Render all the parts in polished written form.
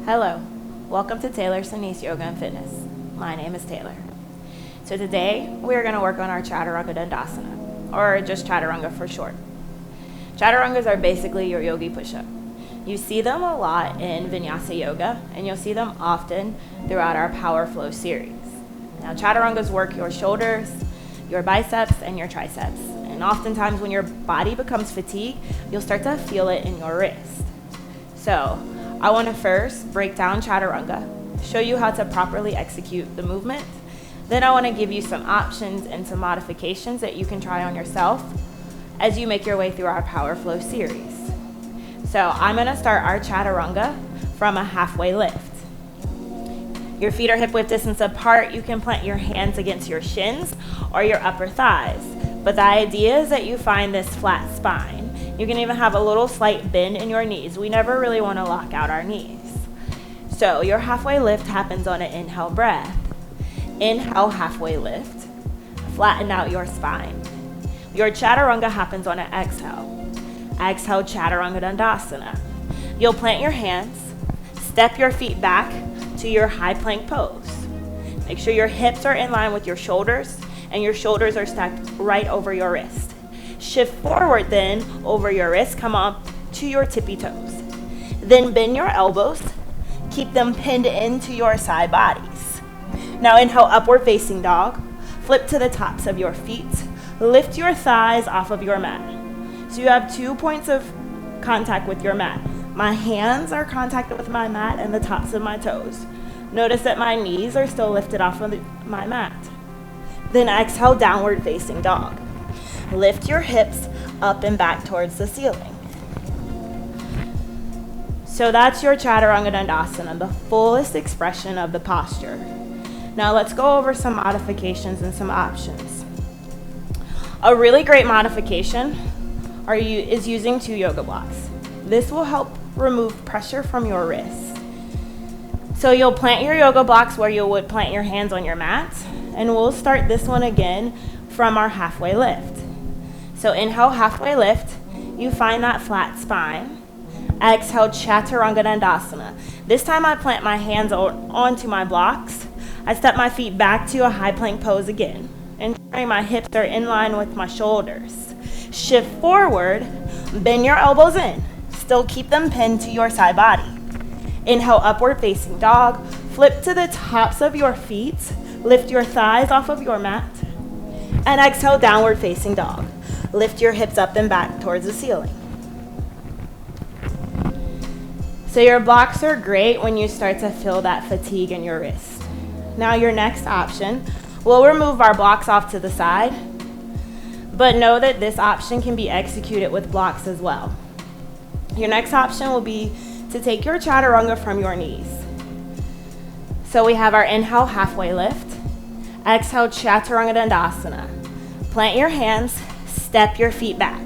Hello, welcome to Taylor Sinise Yoga and Fitness. My name is Taylor. So today we are going to work on our Chaturanga Dandasana, or just Chaturanga for short. Chaturangas are basically your yogi push-up. You see them a lot in Vinyasa Yoga, and you'll see them often throughout our Power Flow series. Now, Chaturangas work your shoulders, your biceps, and your triceps. And oftentimes when your body becomes fatigued, you'll start to feel it in your wrist. So I want to first break down Chaturanga, show you how to properly execute the movement. Then I want to give you some options and some modifications that you can try on yourself as you make your way through our Power Flow series. So I'm going to start our Chaturanga from a halfway lift. Your feet are hip width distance apart. You can plant your hands against your shins or your upper thighs. But the idea is that you find this flat spine. You can even have a little slight bend in your knees. We never really want to lock out our knees. So your halfway lift happens on an inhale breath. Inhale, halfway lift. Flatten out your spine. Your Chaturanga happens on an exhale. Exhale, Chaturanga Dandasana. You'll plant your hands, step your feet back to your high plank pose. Make sure your hips are in line with your shoulders and your shoulders are stacked right over your wrist. Shift forward then over your wrist, come up to your tippy toes. Then bend your elbows, keep them pinned into your side bodies. Now inhale, upward facing dog. Flip to the tops of your feet. Lift your thighs off of your mat. So you have 2 points of contact with your mat. My hands are contacted with my mat and the tops of my toes. Notice that my knees are still lifted off of my mat. Then exhale, downward facing dog. Lift your hips up and back towards the ceiling. So that's your Chaturanga Dandasana, the fullest expression of the posture. Now let's go over some modifications and some options. A really great modification is using 2 yoga blocks. This will help remove pressure from your wrists. So you'll plant your yoga blocks where you would plant your hands on your mat, and we'll start this one again from our halfway lift. So inhale, halfway lift. You find that flat spine. Exhale, Chaturanga Dandasana. This time I plant my hands onto my blocks. I step my feet back to a high plank pose again, ensuring my hips are in line with my shoulders. Shift forward, bend your elbows in. Still keep them pinned to your side body. Inhale, upward facing dog. Flip to the tops of your feet. Lift your thighs off of your mat. And exhale, downward facing dog. Lift your hips up and back towards the ceiling. So your blocks are great when you start to feel that fatigue in your wrist. Now your next option, we'll remove our blocks off to the side, but know that this option can be executed with blocks as well. Your next option will be to take your Chaturanga from your knees. So we have our inhale, halfway lift. Exhale, Chaturanga Dandasana. Plant your hands, step your feet back.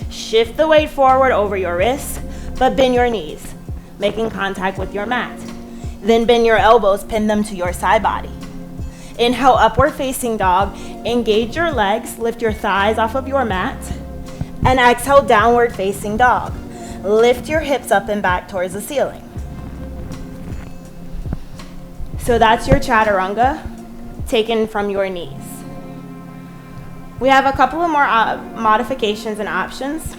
Shift the weight forward over your wrists, but bend your knees, making contact with your mat. Then bend your elbows, pin them to your side body. Inhale, upward facing dog. Engage your legs, lift your thighs off of your mat. And exhale, downward facing dog. Lift your hips up and back towards the ceiling. So that's your Chaturanga taken from your knees. We have a couple of more modifications and options.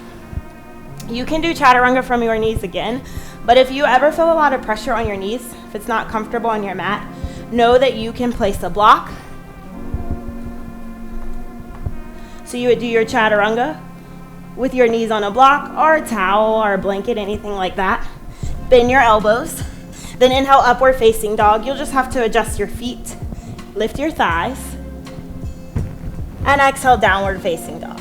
You can do Chaturanga from your knees again, but if you ever feel a lot of pressure on your knees, if it's not comfortable on your mat, know that you can place a block. So you would do your Chaturanga with your knees on a block or a towel or a blanket, anything like that. Bend your elbows. Then inhale, upward facing dog. You'll just have to adjust your feet. Lift your thighs. And exhale, downward facing dog.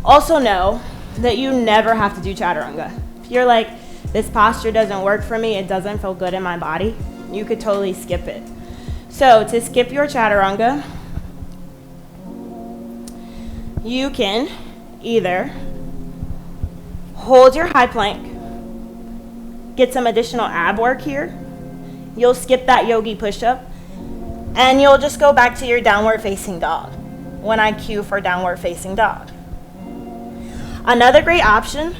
Also know that you never have to do Chaturanga. If you're like, this posture doesn't work for me, it doesn't feel good in my body, you could totally skip it. So to skip your Chaturanga, you can either hold your high plank, get some additional ab work here. You'll skip that yogi push-up, and you'll just go back to your downward facing dog when I cue for downward facing dog. Another great option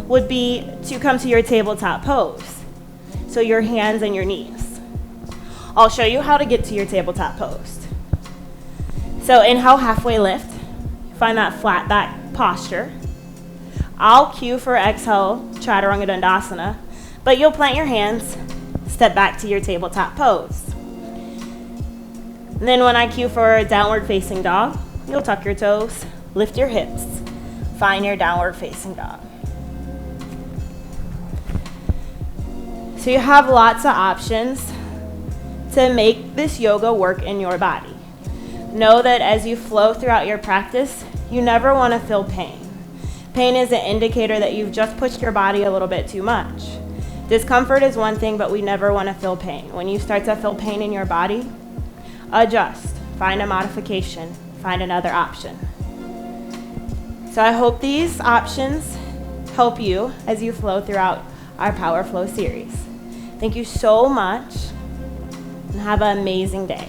would be to come to your tabletop pose. So your hands and your knees. I'll show you how to get to your tabletop pose. So inhale, halfway lift. Find that flat back posture. I'll cue for exhale, Chaturanga Dandasana, but you'll plant your hands, step back to your tabletop pose. And then when I cue for downward facing dog, you'll tuck your toes, lift your hips, find your downward facing dog. So you have lots of options to make this yoga work in your body. Know that as you flow throughout your practice, you never want to feel pain. Pain is an indicator that you've just pushed your body a little bit too much. Discomfort is one thing, but we never want to feel pain. When you start to feel pain in your body, adjust, find a modification, find another option. So I hope these options help you as you flow throughout our Power Flow series. Thank you so much, and have an amazing day.